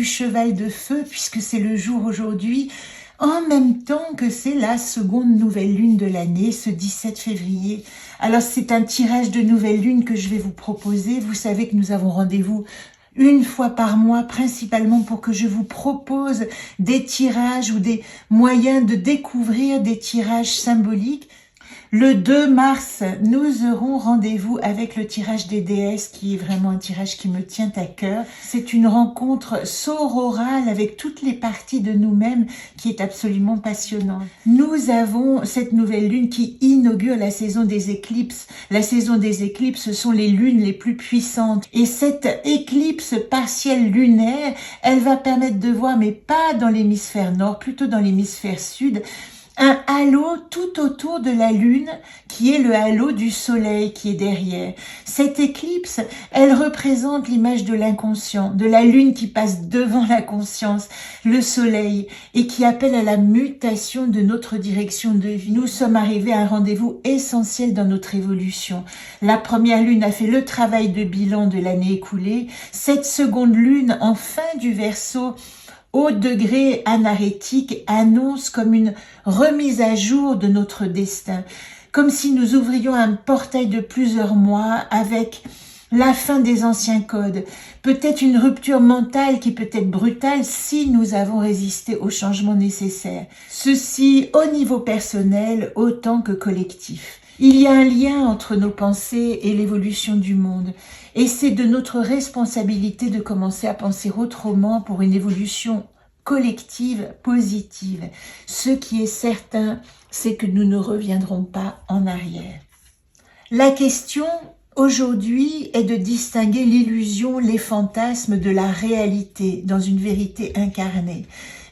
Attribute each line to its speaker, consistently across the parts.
Speaker 1: du cheval de feu, puisque c'est le jour aujourd'hui, en même temps que c'est la seconde nouvelle lune de l'année, ce 17 février. Alors c'est un tirage de nouvelle lune que je vais vous proposer. Vous savez que nous avons rendez-vous une fois par mois, principalement pour que je vous propose des tirages ou des moyens de découvrir des tirages symboliques. Le 2 mars, nous aurons rendez-vous avec le tirage des déesses, qui est vraiment un tirage qui me tient à cœur. C'est une rencontre sororale avec toutes les parties de nous-mêmes qui est absolument passionnante. Nous avons cette nouvelle lune qui inaugure la saison des éclipses. La saison des éclipses, ce sont les lunes les plus puissantes. Et cette éclipse partielle lunaire, elle va permettre de voir, mais pas dans l'hémisphère nord, plutôt dans l'hémisphère sud, un halo tout autour de la lune qui est le halo du soleil qui est derrière. Cette éclipse, elle représente l'image de l'inconscient, de la lune qui passe devant la conscience, le soleil, et qui appelle à la mutation de notre direction de vie. Nous sommes arrivés à un rendez-vous essentiel dans notre évolution. La première lune a fait le travail de bilan de l'année écoulée. Cette seconde lune, en fin du Verseau, au degré anarétique, annonce comme une remise à jour de notre destin, comme si nous ouvrions un portail de plusieurs mois avec la fin des anciens codes, peut-être une rupture mentale qui peut être brutale si nous avons résisté aux changements nécessaires. Ceci au niveau personnel autant que collectif. Il y a un lien entre nos pensées et l'évolution du monde. Et c'est de notre responsabilité de commencer à penser autrement pour une évolution collective, positive. Ce qui est certain, c'est que nous ne reviendrons pas en arrière. La question aujourd'hui est de distinguer l'illusion, les fantasmes de la réalité dans une vérité incarnée.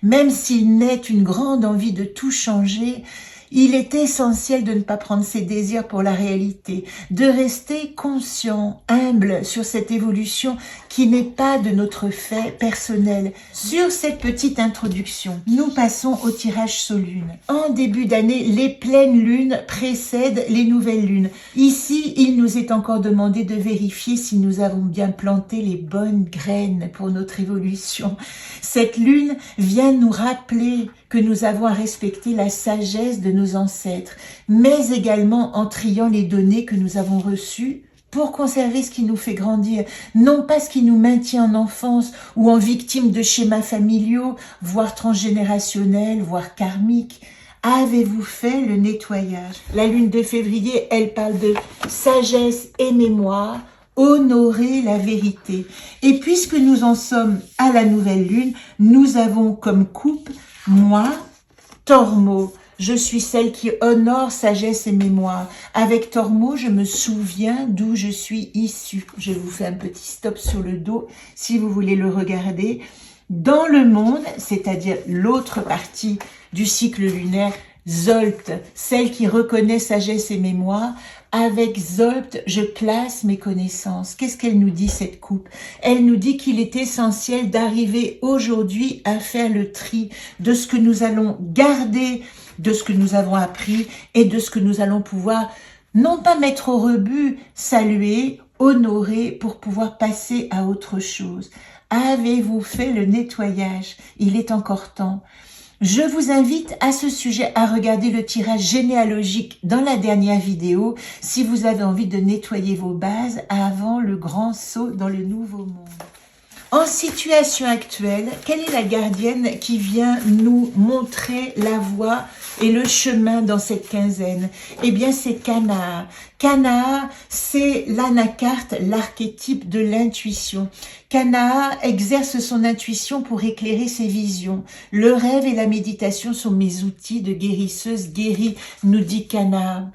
Speaker 1: Même s'il naît une grande envie de tout changer, il est essentiel de ne pas prendre ses désirs pour la réalité, de rester conscient, humble sur cette évolution qui n'est pas de notre fait personnel. Sur cette petite introduction, nous passons au tirage Sol-Lune. En début d'année, les pleines lunes précèdent les nouvelles lunes. Ici, il nous est encore demandé de vérifier si nous avons bien planté les bonnes graines pour notre évolution. Cette lune vient nous rappeler que nous avons à respecter la sagesse de nos ancêtres, mais également en triant les données que nous avons reçues pour conserver ce qui nous fait grandir, non pas ce qui nous maintient en enfance ou en victime de schémas familiaux, voire transgénérationnels, voire karmiques. Avez-vous fait le nettoyage? La lune de février, elle parle de sagesse et mémoire, honorer la vérité. Et puisque nous en sommes à la nouvelle lune, nous avons comme coupe moi, Tormeau, je suis celle qui honore sagesse et mémoire. Avec Tormeau, je me souviens d'où je suis issue. Je vous fais un petit stop sur le dos si vous voulez le regarder. Dans le monde, c'est-à-dire l'autre partie du cycle lunaire, Zolt, celle qui reconnaît sagesse et mémoire. Avec Zolt, je classe mes connaissances. Qu'est-ce qu'elle nous dit, cette coupe? Elle nous dit qu'il est essentiel d'arriver aujourd'hui à faire le tri de ce que nous allons garder, de ce que nous avons appris et de ce que nous allons pouvoir, non pas mettre au rebut, saluer, honorer pour pouvoir passer à autre chose. Avez-vous fait le nettoyage? Il est encore temps. Je vous invite à ce sujet à regarder le tirage généalogique dans la dernière vidéo si vous avez envie de nettoyer vos bases avant le grand saut dans le nouveau monde. En situation actuelle, quelle est la gardienne qui vient nous montrer la voie et le chemin dans cette quinzaine? Eh bien, c'est Kanaa. Kanaa, c'est l'anacarte, l'archétype de l'intuition. Kanaa exerce son intuition pour éclairer ses visions. Le rêve et la méditation sont mes outils de guérisseuse guérie, nous dit Kanaa.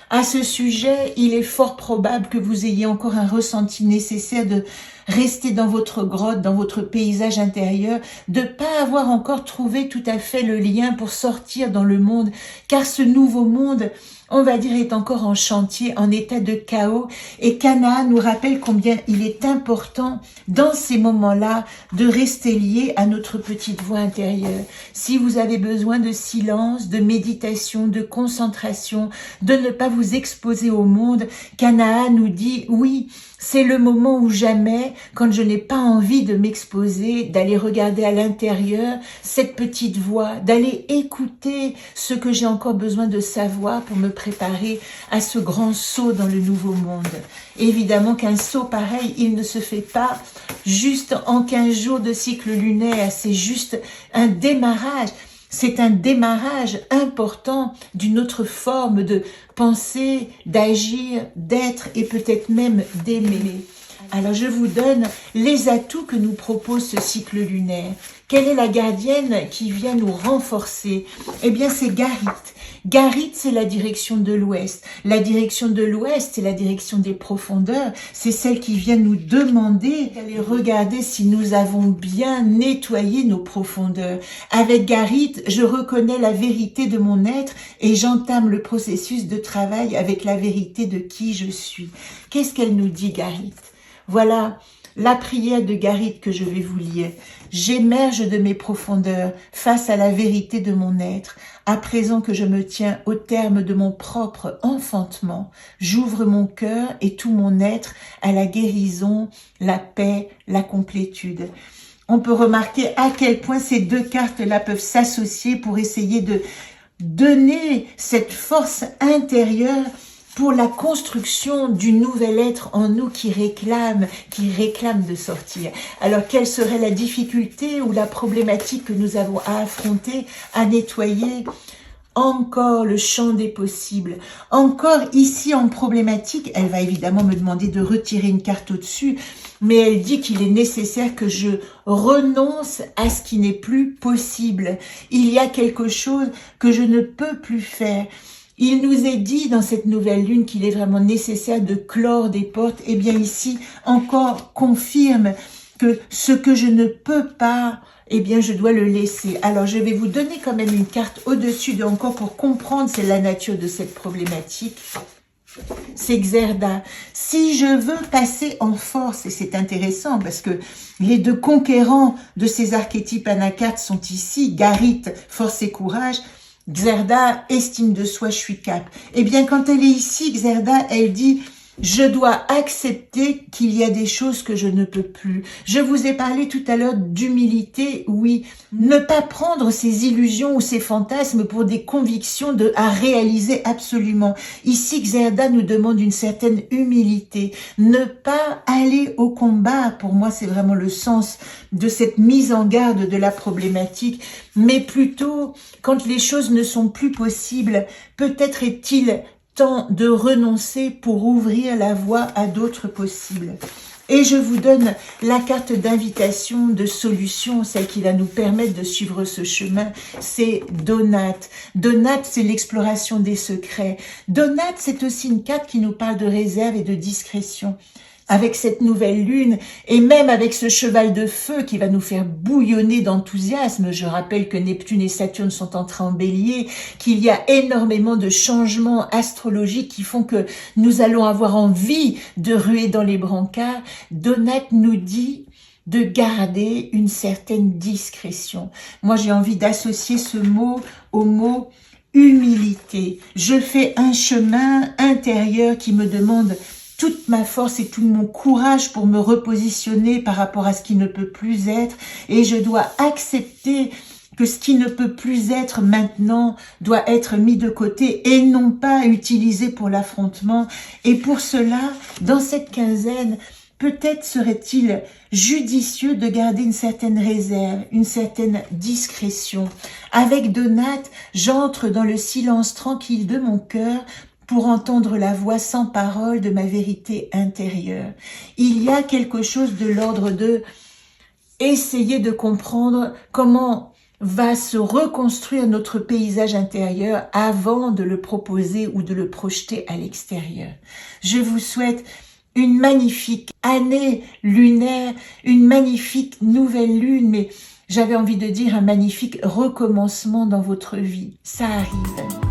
Speaker 1: À ce sujet, il est fort probable que vous ayez encore un ressenti nécessaire de rester dans votre grotte, dans votre paysage intérieur, de pas avoir encore trouvé tout à fait le lien pour sortir dans le monde, car ce nouveau monde, on va dire, est encore en chantier, en état de chaos, et Kanaa nous rappelle combien il est important, dans ces moments-là, de rester lié à notre petite voix intérieure. Si vous avez besoin de silence, de méditation, de concentration, de ne pas vous exposer au monde, Kanaa nous dit, oui, c'est le moment ou jamais quand je n'ai pas envie de m'exposer, d'aller regarder à l'intérieur cette petite voix, d'aller écouter ce que j'ai encore besoin de savoir pour me préparer à ce grand saut dans le nouveau monde. Évidemment qu'un saut pareil, il ne se fait pas juste en 15 jours de cycle lunaire, c'est juste un démarrage. C'est un démarrage important d'une autre forme de penser, d'agir, d'être et peut-être même d'aimer. Alors je vous donne les atouts que nous propose ce cycle lunaire. Quelle est la gardienne qui vient nous renforcer? Eh bien c'est Garit. Garit, c'est la direction de l'Ouest. La direction de l'Ouest, c'est la direction des profondeurs. C'est celle qui vient nous demander d'aller regarder si nous avons bien nettoyé nos profondeurs. Avec Garit, je reconnais la vérité de mon être et j'entame le processus de travail avec la vérité de qui je suis. Qu'est-ce qu'elle nous dit, Garit? Voilà la prière de Garit que je vais vous lire. J'émerge de mes profondeurs face à la vérité de mon être. À présent que je me tiens au terme de mon propre enfantement, j'ouvre mon cœur et tout mon être à la guérison, la paix, la complétude. On peut remarquer à quel point ces deux cartes-là peuvent s'associer pour essayer de donner cette force intérieure pour la construction du nouvel être en nous qui réclame de sortir. Alors, quelle serait la difficulté ou la problématique que nous avons à affronter, à nettoyer? Encore le champ des possibles. Encore ici en problématique, elle va évidemment me demander de retirer une carte au-dessus, mais elle dit qu'il est nécessaire que je renonce à ce qui n'est plus possible. Il y a quelque chose que je ne peux plus faire. Il nous est dit dans cette nouvelle lune qu'il est vraiment nécessaire de clore des portes. Eh bien ici, encore confirme que ce que je ne peux pas, eh bien je dois le laisser. Alors je vais vous donner quand même une carte au-dessus de encore pour comprendre c'est la nature de cette problématique. C'est Xerda. Si je veux passer en force, et c'est intéressant parce que les deux conquérants de ces archétypes anakartes sont ici, Garit, force et courage, Xerda, estime de soi, je suis cap. Eh bien, quand elle est ici, Xerda, elle dit « Je dois accepter qu'il y a des choses que je ne peux plus. » Je vous ai parlé tout à l'heure d'humilité, oui. Ne pas prendre ces illusions ou ces fantasmes pour des convictions à réaliser absolument. Ici, Xerda nous demande une certaine humilité. Ne pas aller au combat, pour moi, c'est vraiment le sens de cette mise en garde de la problématique, mais plutôt, quand les choses ne sont plus possibles, peut-être est-il temps de renoncer pour ouvrir la voie à d'autres possibles. Et je vous donne la carte d'invitation, de solution, celle qui va nous permettre de suivre ce chemin, c'est Donat. Donat, c'est l'exploration des secrets. Donat, c'est aussi une carte qui nous parle de réserve et de discrétion. Avec cette nouvelle lune, et même avec ce cheval de feu qui va nous faire bouillonner d'enthousiasme. Je rappelle que Neptune et Saturne sont entrés en bélier, qu'il y a énormément de changements astrologiques qui font que nous allons avoir envie de ruer dans les brancards. Donat nous dit de garder une certaine discrétion. Moi, j'ai envie d'associer ce mot au mot humilité. Je fais un chemin intérieur qui me demande toute ma force et tout mon courage pour me repositionner par rapport à ce qui ne peut plus être, et je dois accepter que ce qui ne peut plus être maintenant doit être mis de côté et non pas utilisé pour l'affrontement. Et pour cela, dans cette quinzaine, peut-être serait-il judicieux de garder une certaine réserve, une certaine discrétion. Avec Donat, j'entre dans le silence tranquille de mon cœur pour entendre la voix sans parole de ma vérité intérieure. Il y a quelque chose de l'ordre de essayer de comprendre comment va se reconstruire notre paysage intérieur avant de le proposer ou de le projeter à l'extérieur. Je vous souhaite une magnifique année lunaire, une magnifique nouvelle lune, mais j'avais envie de dire un magnifique recommencement dans votre vie. Ça arrive.